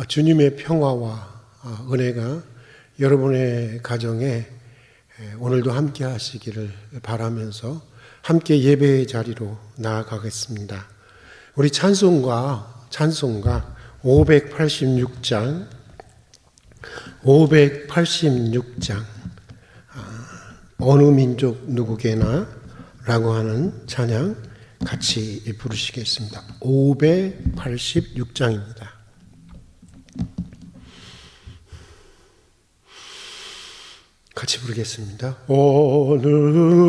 주님의 평화와 은혜가 여러분의 가정에 오늘도 함께 하시기를 바라면서 함께 예배의 자리로 나아가겠습니다. 우리 찬송가 586장 어느 민족 누구게나 라고 하는 찬양 같이 부르시겠습니다. 586장입니다. 같이 부르겠습니다. 어느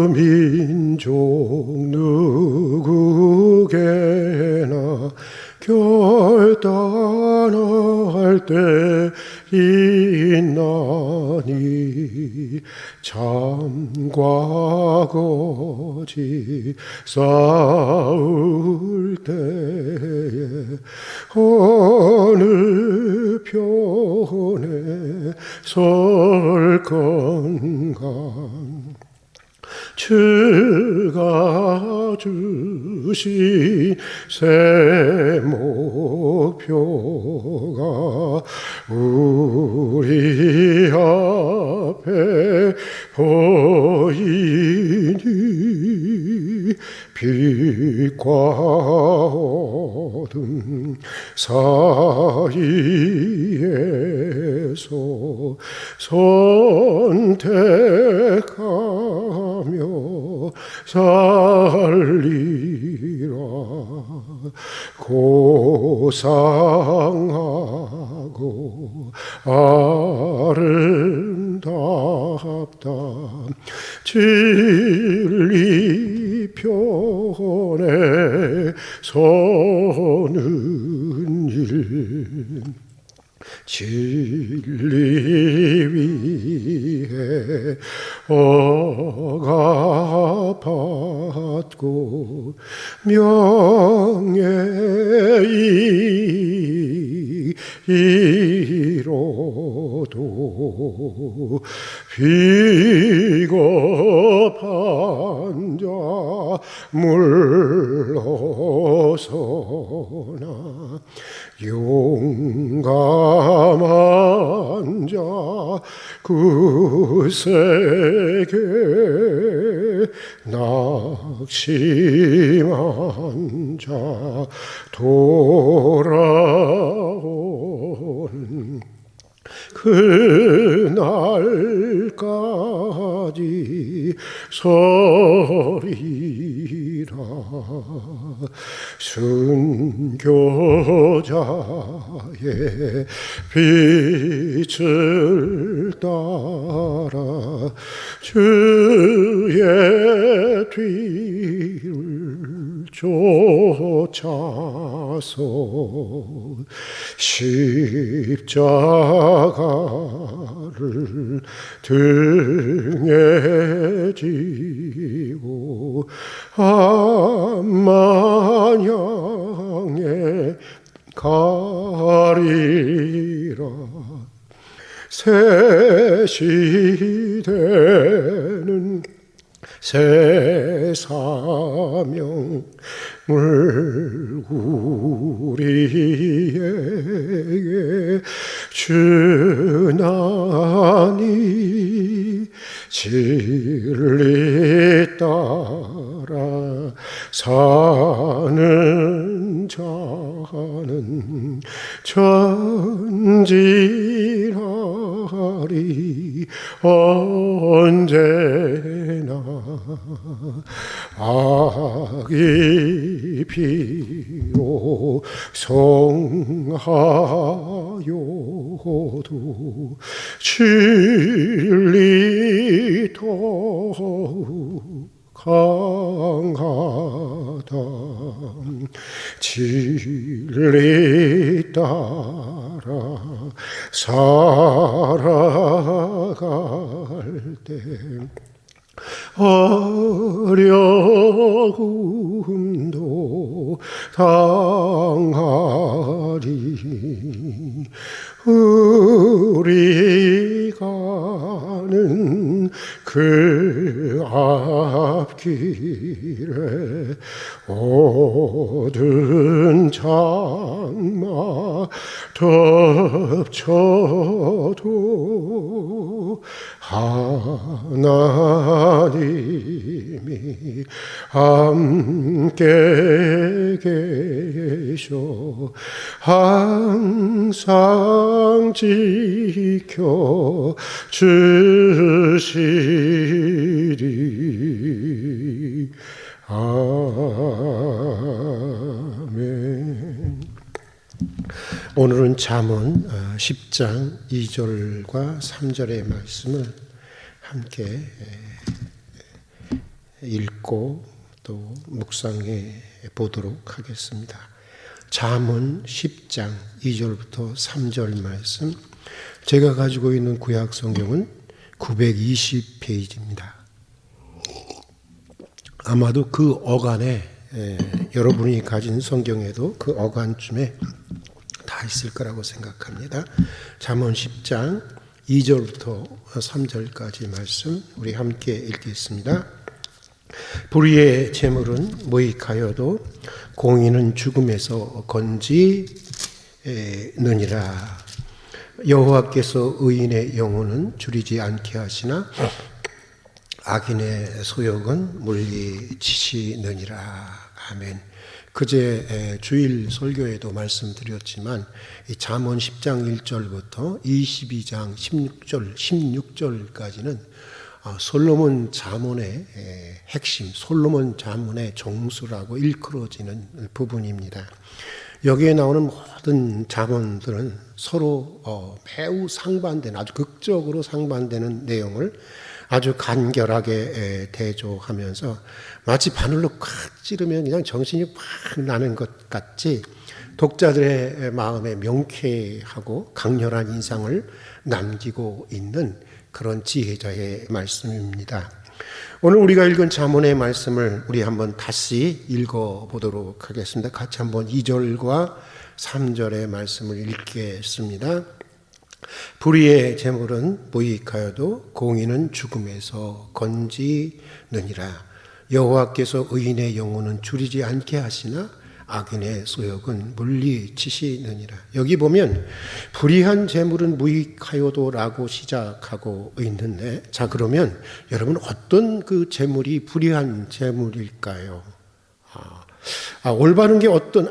민족 누구게나 결단할 때 있나니 참과 거짓 싸울 때에 어느 편에 설 건가 주가 주신 새 목표가 우리 앞에 보이니 빛과 어둠 사이에서 선택하며 살리라. 고상하고 아름답다 진리 편에 서는 일 진리 위에 억압받고 명예의 이로도 비겁한 자 물러서나 용감한 자 굳세게 낙심한 자 돌아온 그날까지 서리라. 순교자의 빛을 따라 주의 뒤를 쫓아서 십자가를 등에 지고 암만양에 가리라. 새 시대는 새 사명을 우리에게 주나니 진리 따라 사는 자는 전진하리. 언제나 악이 비옥성하여도 진리 더욱 강하다. 진리 따라 살아갈 때 어려움도 당하리. 우리가 가는 그 앞길에 오든 장마 덮쳐도 하나님이 함께 계셔 항상 지켜 주시리. 아멘. 오늘은 잠언 10장 2절과 3절의 말씀을 함께 읽고 또 묵상해 보도록 하겠습니다. 잠언 10장 2절부터 3절 말씀, 제가 가지고 있는 구약 성경은 920페이지입니다. 아마도 그 어간에 여러분이 가진 성경에도 그 어간쯤에 다 있을 거라고 생각합니다. 잠언 10장 2절부터 3절까지 말씀 우리 함께 읽겠습니다. 불의의 재물은 무익하여도 공의는 죽음에서 건지느니라. 여호와께서 의인의 영혼은 줄이지 않게 하시나 악인의 소욕은 물리치시느니라. 아멘. 그제 주일 설교에도 말씀드렸지만 이 잠언 10장 1절부터 22장 16절까지는 솔로몬 잠언의 핵심, 솔로몬 잠언의 정수라고 일컬어지는 부분입니다. 여기에 나오는 모든 잠언들은 서로 매우 상반되는, 아주 극적으로 상반되는 내용을 아주 간결하게 대조하면서 마치 바늘로 콱 찌르면 그냥 정신이 확 나는 것 같이 독자들의 마음에 명쾌하고 강렬한 인상을 남기고 있는 그런 지혜자의 말씀입니다. 오늘 우리가 읽은 잠언의 말씀을 우리 한번 다시 읽어보도록 하겠습니다. 같이 한번 2절과 3절의 말씀을 읽겠습니다. 불의의 재물은 무익하여도 공의는 죽음에서 건지느니라. 여호와께서 의인의 영혼은 줄이지 않게 하시나 악인의 소욕은 물리치시느니라. 여기 보면 불의한 재물은 무익하여도라고 시작하고 있는데, 자 그러면 여러분 어떤 그 재물이 불의한 재물일까요? 올바른 게 어떤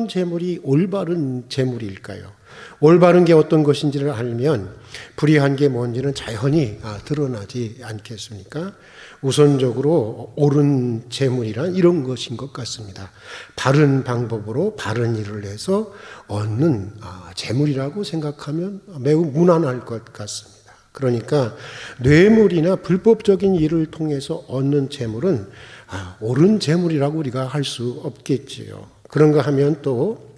재물이 올바른 재물일까요? 올바른 게 어떤 것인지를 알면 불의한 게 뭔지는 자연히 드러나지 않겠습니까? 우선적으로 옳은 재물이란 이런 것인 것 같습니다. 바른 방법으로 바른 일을 해서 얻는 재물이라고 생각하면 매우 무난할 것 같습니다. 그러니까 뇌물이나 불법적인 일을 통해서 얻는 재물은 옳은 재물이라고 우리가 할 수 없겠지요. 그런가 하면 또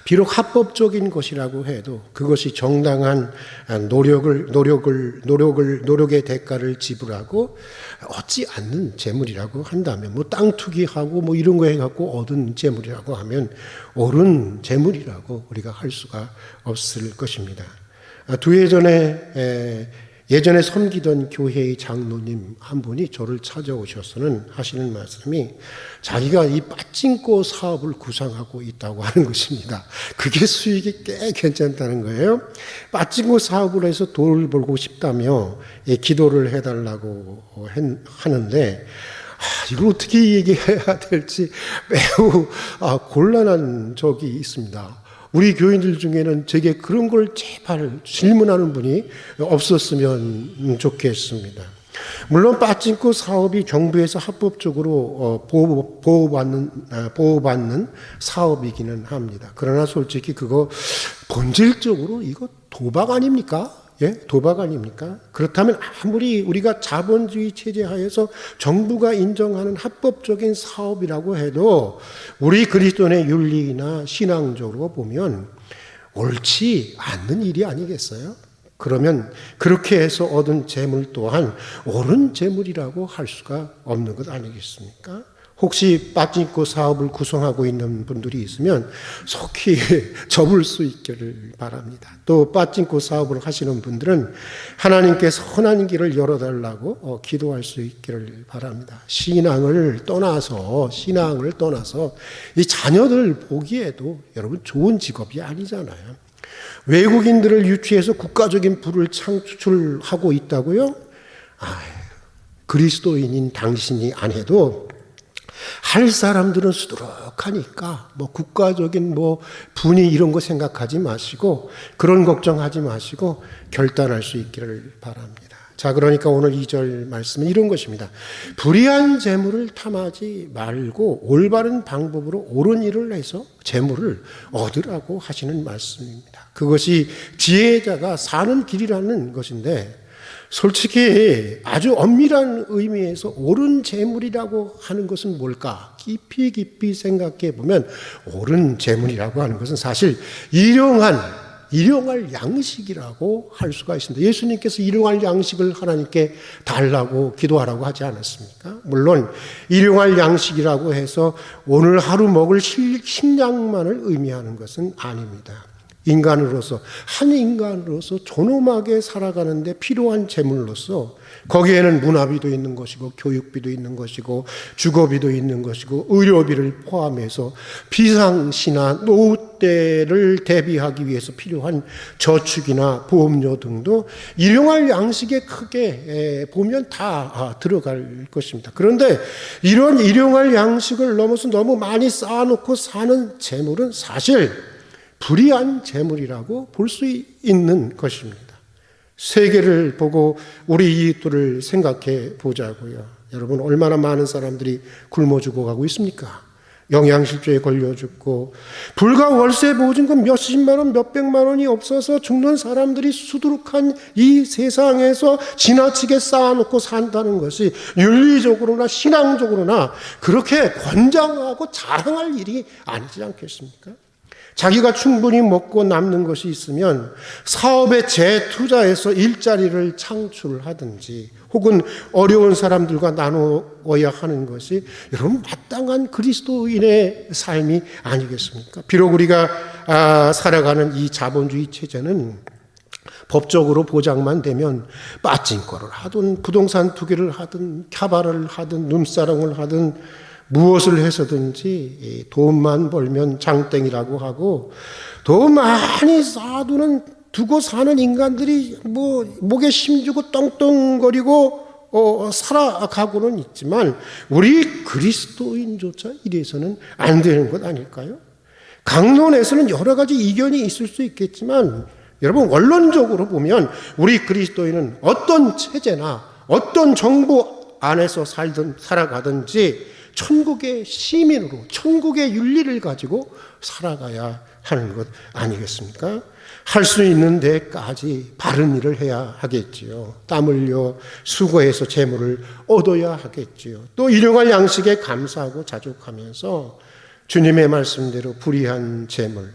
비록 합법적인 것이라고 해도 그것이 정당한 노력의 대가를 지불하고 얻지 않는 재물이라고 한다면, 땅 투기하고 이런 거 해갖고 얻은 재물이라고 하면 옳은 재물이라고 우리가 할 수가 없을 것입니다. 예전에 섬기던 교회의 장로님 한 분이 저를 찾아오셔서는 하시는 말씀이 자기가 이 빠찡코 사업을 구상하고 있다고 하는 것입니다. 그게 수익이 꽤 괜찮다는 거예요. 빠찡코 사업을 해서 돈을 벌고 싶다며 기도를 해달라고 하는데 이걸 어떻게 얘기해야 될지 매우 곤란한 적이 있습니다. 우리 교인들 중에는 제게 그런 걸 제발 질문하는 분이 없었으면 좋겠습니다. 물론 빠찡코 사업이 정부에서 합법적으로 보호받는 사업이기는 합니다. 그러나 솔직히 그거 본질적으로 이거 도박 아닙니까? 도박 아닙니까? 그렇다면 아무리 우리가 자본주의 체제 하에서 정부가 인정하는 합법적인 사업이라고 해도 우리 그리스도인의 윤리나 신앙적으로 보면 옳지 않는 일이 아니겠어요? 그러면 그렇게 해서 얻은 재물 또한 옳은 재물이라고 할 수가 없는 것 아니겠습니까? 혹시 빠진코 사업을 구성하고 있는 분들이 있으면 속히 접을 수 있기를 바랍니다. 또 빠진코 사업을 하시는 분들은 하나님께 선한 길을 열어달라고 기도할 수 있기를 바랍니다. 신앙을 떠나서 이 자녀들 보기에도 여러분 좋은 직업이 아니잖아요. 외국인들을 유치해서 국가적인 부를 창출하고 있다고요? 그리스도인인 당신이 안 해도 할 사람들은 수두룩하니까 국가적인 분위 이런 거 생각하지 마시고 그런 걱정하지 마시고 결단할 수 있기를 바랍니다. 자, 그러니까 오늘 2절 말씀은 이런 것입니다. 불의한 재물을 탐하지 말고 올바른 방법으로 옳은 일을 해서 재물을 얻으라고 하시는 말씀입니다. 그것이 지혜자가 사는 길이라는 것인데 솔직히 아주 엄밀한 의미에서 옳은 재물이라고 하는 것은 뭘까? 깊이 생각해 보면 옳은 재물이라고 하는 것은 사실 일용할 양식이라고 할 수가 있습니다. 예수님께서 일용할 양식을 하나님께 달라고 기도하라고 하지 않았습니까? 물론 일용할 양식이라고 해서 오늘 하루 먹을 식량만을 의미하는 것은 아닙니다. 한 인간으로서 존엄하게 살아가는데 필요한 재물로서 거기에는 문화비도 있는 것이고 교육비도 있는 것이고 주거비도 있는 것이고 의료비를 포함해서 비상시나 노후 때를 대비하기 위해서 필요한 저축이나 보험료 등도 일용할 양식에 크게 보면 다 들어갈 것입니다. 그런데 이런 일용할 양식을 넘어서 너무 많이 쌓아놓고 사는 재물은 사실 불의한 재물이라고 볼 수 있는 것입니다. 세계를 보고 우리 이웃들을 생각해 보자고요. 여러분, 얼마나 많은 사람들이 굶어 죽어가고 있습니까? 영양실조에 걸려 죽고 불과 월세 보증금 몇십만 원, 몇백만 원이 없어서 죽는 사람들이 수두룩한 이 세상에서 지나치게 쌓아놓고 산다는 것이 윤리적으로나 신앙적으로나 그렇게 권장하고 자랑할 일이 아니지 않겠습니까? 자기가 충분히 먹고 남는 것이 있으면 사업에 재투자해서 일자리를 창출하든지 혹은 어려운 사람들과 나누어야 하는 것이 여러분 마땅한 그리스도인의 삶이 아니겠습니까? 비록 우리가 살아가는 이 자본주의 체제는 법적으로 보장만 되면 빠진거를 하든 부동산 투기를 하든 캬바를 하든 눈사람을 하든 무엇을 해서든지 돈만 벌면 장땡이라고 하고 돈 많이 쌓아두고 사는 인간들이 목에 힘주고 떵떵거리고 살아가고는 있지만 우리 그리스도인조차 이래서는 안 되는 것 아닐까요? 강론에서는 여러 가지 이견이 있을 수 있겠지만 여러분 원론적으로 보면 우리 그리스도인은 어떤 체제나 어떤 정부 안에서 살아가든지 천국의 시민으로 천국의 윤리를 가지고 살아가야 하는 것 아니겠습니까? 할 수 있는 데까지 바른 일을 해야 하겠지요. 땀 흘려 수고해서 재물을 얻어야 하겠지요. 또 일용할 양식에 감사하고 자족하면서 주님의 말씀대로 불의한 재물,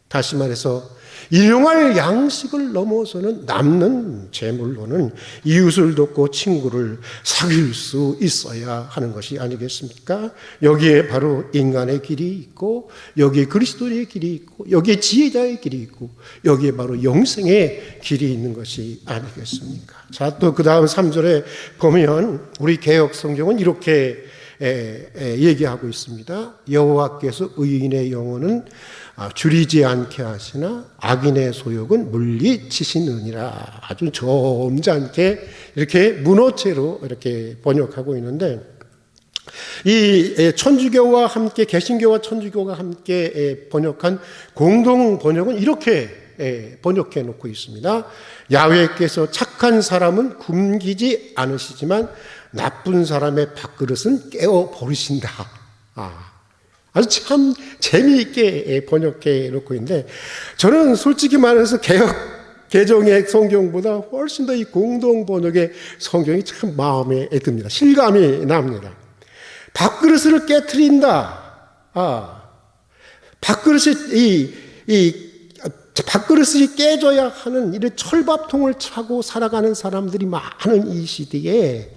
다시 말해서 일용할 양식을 넘어서는 남는 재물로는 이웃을 돕고 친구를 사귈 수 있어야 하는 것이 아니겠습니까? 여기에 바로 인간의 길이 있고 여기에 그리스도의 길이 있고 여기에 지혜자의 길이 있고 여기에 바로 영생의 길이 있는 것이 아니겠습니까? 자, 또 그 다음 3절에 보면 우리 개역 성경은 이렇게 얘기하고 있습니다. 여호와께서 의인의 영혼은 줄이지 않게 하시나 악인의 소욕은 물리치시느니라. 아주 점잖게 이렇게 문어체로 이렇게 번역하고 있는데 이 천주교와 함께 개신교와 천주교가 함께 번역한 공동 번역은 이렇게 번역해 놓고 있습니다. 야훼께서 착한 사람은 굶기지 않으시지만 나쁜 사람의 밥그릇은 깨워 버리신다. 아주 참 재미있게 번역해 놓고 있는데 저는 솔직히 말해서 개정의 성경보다 훨씬 더 이 공동 번역의 성경이 참 마음에 듭니다. 실감이 납니다. 밥그릇을 깨트린다. 밥그릇이 깨져야 하는 이런 철밥통을 차고 살아가는 사람들이 많은 이 시대에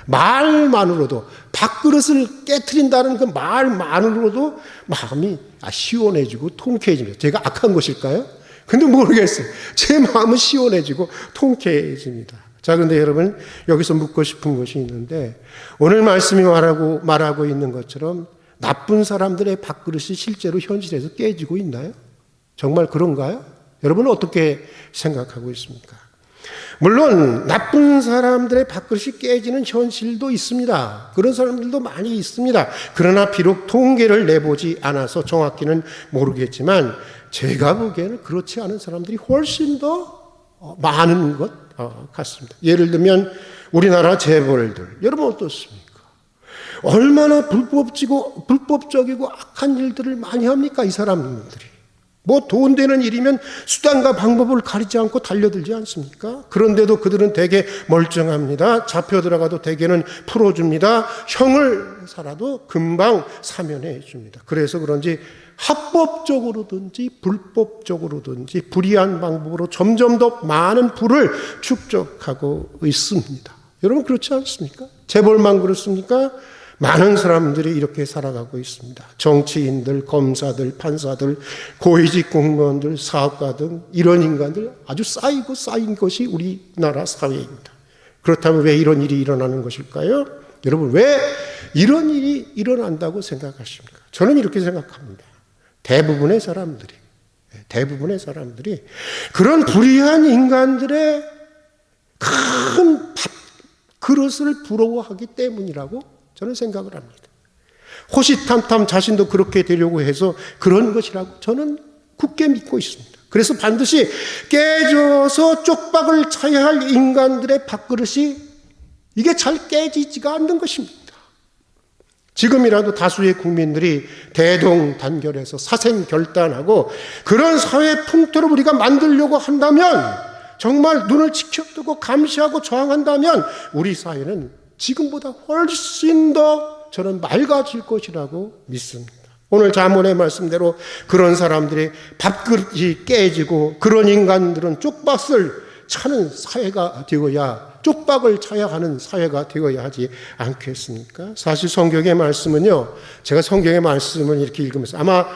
말만으로도, 밥그릇을 깨트린다는 그 말만으로도 마음이 시원해지고 통쾌해집니다. 제가 악한 것일까요? 근데 모르겠어요. 제 마음은 시원해지고 통쾌해집니다. 자, 그런데 여러분, 여기서 묻고 싶은 것이 있는데, 오늘 말씀이 말하고 있는 것처럼 나쁜 사람들의 밥그릇이 실제로 현실에서 깨지고 있나요? 정말 그런가요? 여러분은 어떻게 생각하고 있습니까? 물론 나쁜 사람들의 밥그릇이 깨지는 현실도 있습니다. 그런 사람들도 많이 있습니다. 그러나 비록 통계를 내보지 않아서 정확히는 모르겠지만 제가 보기에는 그렇지 않은 사람들이 훨씬 더 많은 것 같습니다. 예를 들면 우리나라 재벌들, 여러분 어떻습니까? 얼마나 불법적이고 악한 일들을 많이 합니까? 이 사람들이. 뭐 돈 되는 일이면 수단과 방법을 가리지 않고 달려들지 않습니까? 그런데도 그들은 되게 멀쩡합니다. 잡혀 들어가도 대개는 풀어줍니다. 형을 살아도 금방 사면해 줍니다. 그래서 그런지 합법적으로든지 불법적으로든지 불이한 방법으로 점점 더 많은 부를 축적하고 있습니다. 여러분 그렇지 않습니까? 재벌만 그렇습니까? 많은 사람들이 이렇게 살아가고 있습니다. 정치인들, 검사들, 판사들, 고위직 공무원들, 사업가 등 이런 인간들 아주 쌓인 것이 우리나라 사회입니다. 그렇다면 왜 이런 일이 일어나는 것일까요? 여러분 왜 이런 일이 일어난다고 생각하십니까? 저는 이렇게 생각합니다. 대부분의 사람들이 그런 불의한 인간들의 큰 그릇을 부러워하기 때문이라고 저는 생각을 합니다. 호시탐탐 자신도 그렇게 되려고 해서 그런 것이라고 저는 굳게 믿고 있습니다. 그래서 반드시 깨져서 쪽박을 차야 할 인간들의 밥그릇이 이게 잘 깨지지가 않는 것입니다. 지금이라도 다수의 국민들이 대동단결해서 사생결단하고 그런 사회 풍토를 우리가 만들려고 한다면, 정말 눈을 지켜두고 감시하고 저항한다면 우리 사회는 지금보다 훨씬 더 저는 맑아질 것이라고 믿습니다. 오늘 잠언의 말씀대로 그런 사람들이 밥그릇이 깨지고 그런 인간들은 쪽박을 차는 사회가 되어야, 쪽박을 차야 하는 사회가 되어야 하지 않겠습니까? 사실 성경의 말씀은요, 제가 성경의 말씀을 이렇게 읽으면서 아마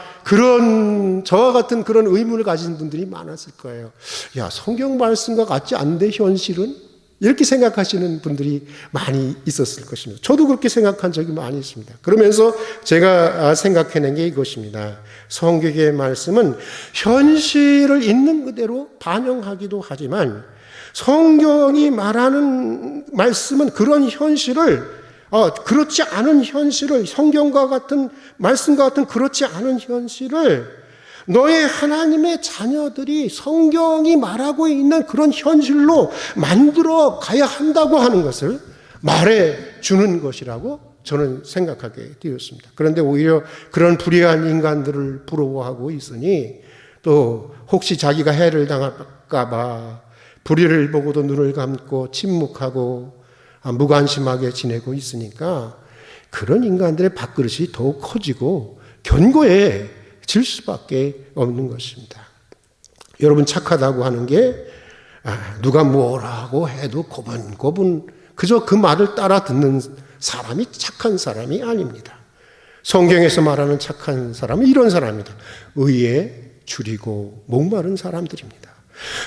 저와 같은 그런 의문을 가진 분들이 많았을 거예요. 야, 성경 말씀과 같지 않은데 현실은? 이렇게 생각하시는 분들이 많이 있었을 것입니다. 저도 그렇게 생각한 적이 많이 있습니다. 그러면서 제가 생각해낸 게 이것입니다. 성경의 말씀은 현실을 있는 그대로 반영하기도 하지만 성경이 말하는 말씀은 그런 현실을, 그렇지 않은 현실을, 성경과 같은 말씀과 같은 그렇지 않은 현실을 너의 하나님의 자녀들이 성경이 말하고 있는 그런 현실로 만들어 가야 한다고 하는 것을 말해 주는 것이라고 저는 생각하게 되었습니다. 그런데 오히려 그런 불의한 인간들을 부러워하고 있으니 또 혹시 자기가 해를 당할까 봐 불의를 보고도 눈을 감고 침묵하고 무관심하게 지내고 있으니까 그런 인간들의 밥그릇이 더욱 커지고 견고해질 수밖에 없는 것입니다. 여러분, 착하다고 하는 게 누가 뭐라고 해도 고분고분 그저 그 말을 따라 듣는 사람이 착한 사람이 아닙니다. 성경에서 말하는 착한 사람은 이런 사람입니다. 의에 줄이고 목마른 사람들입니다.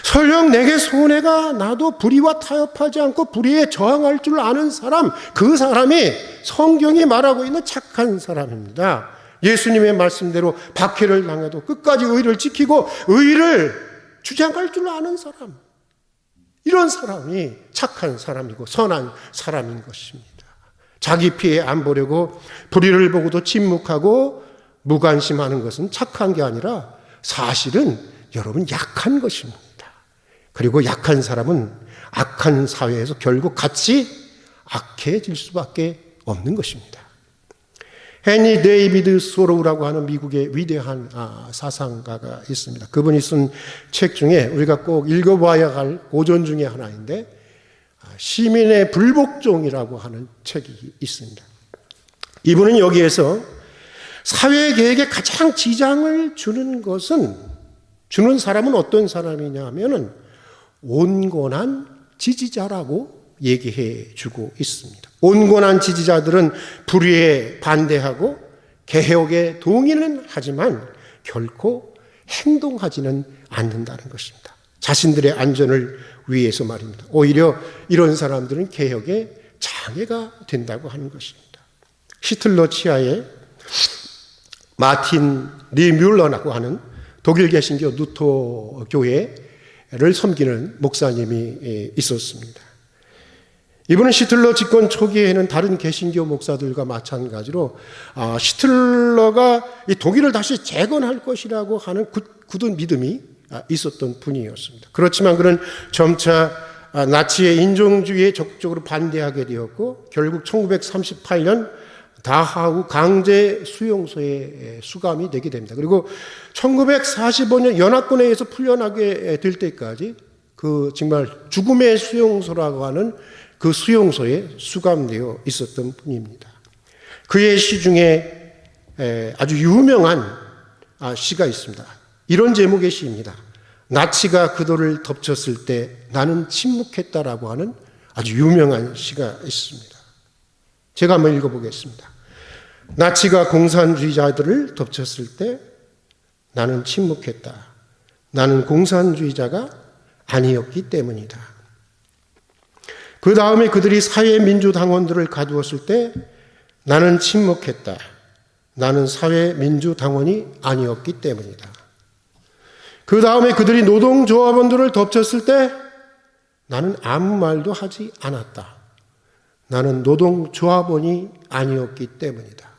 설령 내게 손해가 나도 불의와 타협하지 않고 불의에 저항할 줄 아는 사람, 그 사람이 성경이 말하고 있는 착한 사람입니다. 예수님의 말씀대로 박해를 당해도 끝까지 의를 지키고 의를 주장할 줄 아는 사람, 이런 사람이 착한 사람이고 선한 사람인 것입니다. 자기 피해 안 보려고 불의를 보고도 침묵하고 무관심하는 것은 착한 게 아니라 사실은 여러분 약한 것입니다. 그리고 약한 사람은 악한 사회에서 결국 같이 악해질 수밖에 없는 것입니다. 헨리 데이비드 소로우라고 하는 미국의 위대한 사상가가 있습니다. 그분이 쓴 책 중에 우리가 꼭 읽어봐야 할 고전 중에 하나인데 시민의 불복종이라고 하는 책이 있습니다. 이분은 여기에서 사회계획에 가장 지장을 주는 사람은 어떤 사람이냐 하면은 온건한 지지자라고 얘기해 주고 있습니다. 온건한 지지자들은 불의에 반대하고 개혁에 동의는 하지만 결코 행동하지는 않는다는 것입니다. 자신들의 안전을 위해서 말입니다. 오히려 이런 사람들은 개혁에 장애가 된다고 하는 것입니다. 시틀러 치하에 마틴 리 뮬러라고 하는 독일 개신교 누토 교회를 섬기는 목사님이 있었습니다. 이분은 시틀러 집권 초기에는 다른 개신교 목사들과 마찬가지로 시틀러가 이 독일을 다시 재건할 것이라고 하는 굳은 믿음이 있었던 분이었습니다. 그렇지만 그는 점차 나치의 인종주의에 적극적으로 반대하게 되었고 결국 1938년 다하우 강제 수용소에 수감이 되게 됩니다. 그리고 1945년 연합군에 의해서 풀려나게 될 때까지 그 정말 죽음의 수용소라고 하는 그 수용소에 수감되어 있었던 분입니다. 그의 시 중에 아주 유명한 시가 있습니다. 이런 제목의 시입니다. 나치가 그들을 덮쳤을 때 나는 침묵했다라고 하는 아주 유명한 시가 있습니다. 제가 한번 읽어보겠습니다. 나치가 공산주의자들을 덮쳤을 때 나는 침묵했다. 나는 공산주의자가 아니었기 때문이다. 그 다음에 그들이 사회민주당원들을 가두었을 때 나는 침묵했다. 나는 사회민주당원이 아니었기 때문이다. 그 다음에 그들이 노동조합원들을 덮쳤을 때 나는 아무 말도 하지 않았다. 나는 노동조합원이 아니었기 때문이다.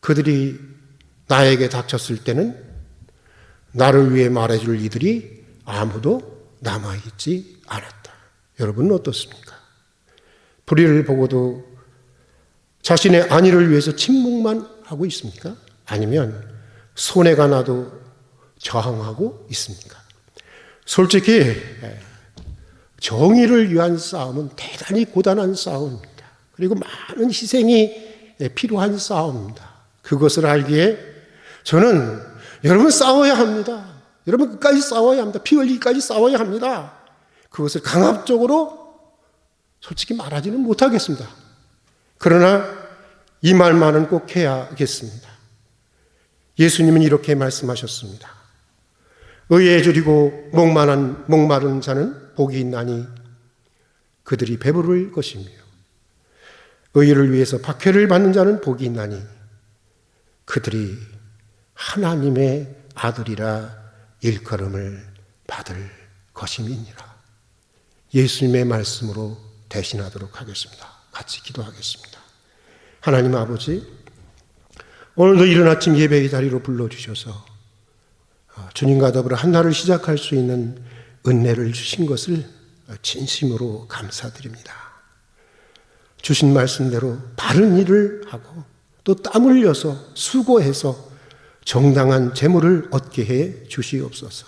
그들이 나에게 닥쳤을 때는 나를 위해 말해줄 이들이 아무도 남아있지 않았다. 여러분은 어떻습니까? 불의를 보고도 자신의 안위를 위해서 침묵만 하고 있습니까? 아니면 손해가 나도 저항하고 있습니까? 솔직히 정의를 위한 싸움은 대단히 고단한 싸움입니다. 그리고 많은 희생이 필요한 싸움입니다. 그것을 알기에 저는 여러분 싸워야 합니다. 여러분 끝까지 싸워야 합니다. 피 흘리기까지 싸워야 합니다. 그것을 강압적으로 솔직히 말하지는 못하겠습니다. 그러나 이 말만은 꼭 해야겠습니다. 예수님은 이렇게 말씀하셨습니다. 의에 줄이고 목마른 자는 복이 있나니 그들이 배부를 것이며 의를 위해서 박해를 받는 자는 복이 있나니 그들이 하나님의 아들이라 일컬음을 받을 것임이니라. 예수님의 말씀으로 대신하도록 하겠습니다. 같이 기도하겠습니다. 하나님 아버지, 오늘도 이른 아침 예배의 자리로 불러주셔서 주님과 더불어 한 날을 시작할 수 있는 은혜를 주신 것을 진심으로 감사드립니다. 주신 말씀대로 바른 일을 하고 또 땀 흘려서 수고해서 정당한 재물을 얻게 해 주시옵소서.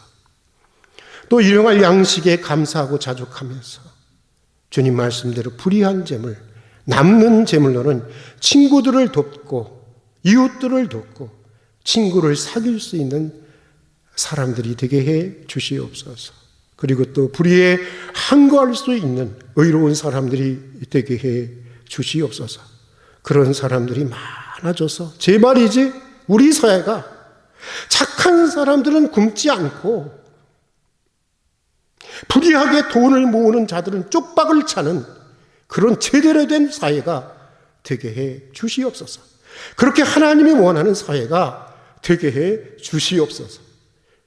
또 일용할 양식에 감사하고 자족하면서 주님 말씀대로 불의한 재물, 남는 재물로는 친구들을 돕고 이웃들을 돕고 친구를 사귈 수 있는 사람들이 되게 해 주시옵소서. 그리고 또 불의에 항거할 수 있는 의로운 사람들이 되게 해 주시옵소서. 그런 사람들이 많아져서 제 말이지 우리 사회가 착한 사람들은 굶지 않고 불의하게 돈을 모으는 자들은 쪽박을 차는 그런 제대로 된 사회가 되게 해 주시옵소서. 그렇게 하나님이 원하는 사회가 되게 해 주시옵소서.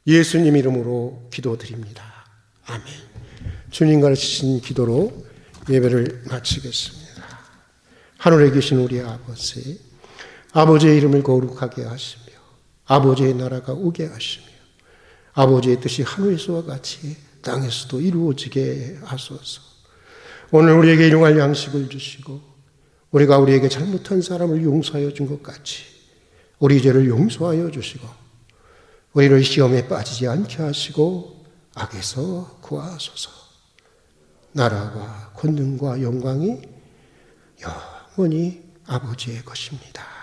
예수님 이름으로 기도드립니다. 아멘. 주님 가르치신 기도로 예배를 마치겠습니다. 하늘에 계신 우리 아버지, 아버지의 이름을 거룩하게 하시며 아버지의 나라가 오게 하시며 아버지의 뜻이 하늘에서와 같이 땅에서도 이루어지게 하소서. 오늘 우리에게 일용할 양식을 주시고 우리가 우리에게 잘못한 사람을 용서하여 준 것 같이 우리 죄를 용서하여 주시고 우리를 시험에 빠지지 않게 하시고 악에서 구하소서. 나라와 권능과 영광이 영원히 아버지의 것입니다.